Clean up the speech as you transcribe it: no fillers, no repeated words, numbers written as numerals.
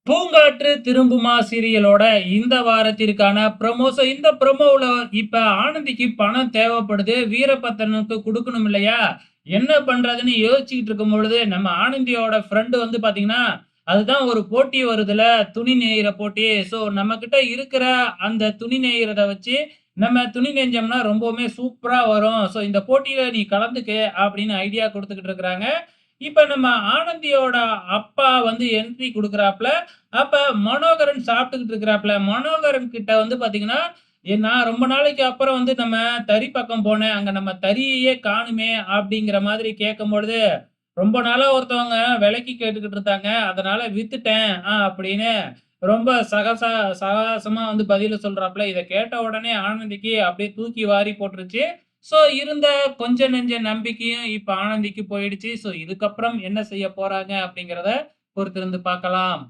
பூங்காற்று திரும்புமா சீரியலோட இந்த வாரத்திற்கான ப்ரமோ. இந்த ப்ரமோவுல இப்ப ஆனந்திக்கு பணம் தேவைப்படுது. வீரபத்திரனுக்கு குடுக்கணும் இல்லையா? என்ன பண்றதுன்னு யோசிச்சுக்கிட்டு இருக்கும் பொழுது, நம்ம ஆனந்தியோட ஃப்ரெண்ட் வந்து பாத்தீங்கன்னா, அதுதான் ஒரு போட்டி வருதுல்ல, துணி நெய்யிற போட்டி. நம்மகிட்ட இருக்கிற அந்த துணி நெய்யிறத வச்சு, நம்ம துணி நெஞ்சோம்னா ரொம்பவுமே சூப்பரா வரும். இந்த போட்டியில நீ கலந்துக்க அப்படின்னு ஐடியா குடுத்துக்கிட்டு இருக்கிறாங்க. இப்ப நம்ம ஆனந்தியோட அப்பா வந்து என்ட்ரி குடுக்குறாப்ல. அப்ப மனோகரன் சாப்பிட்டுக்கிட்டு இருக்கிறாப்ல. மனோகரன் கிட்ட வந்து பாத்தீங்கன்னா, நான் ரொம்ப நாளைக்கு அப்புறம் வந்து நம்ம தறி பக்கம் போனேன். அங்க நம்ம தறியையே காணுமே! அப்படிங்கிற மாதிரி கேட்கும்பொழுது, ரொம்ப நாளா ஒருத்தவங்க விலைக்கு கேட்டுக்கிட்டு இருந்தாங்க. அதனால வித்துட்டேன். அப்படின்னு ரொம்ப சகாசமா வந்து பதில சொல்றாப்ல. இத கேட்ட உடனே ஆனந்திக்கு அப்படியே தூக்கி வாரி போட்டுருச்சு. இருந்த கொஞ்ச நெஞ்ச நம்பிக்கையும் இப்ப ஆனந்திக்கு போயிடுச்சு. இதுக்கப்புறம் என்ன செய்ய போறாங்க அப்படிங்கிறத பொறுத்திருந்து பார்க்கலாம்.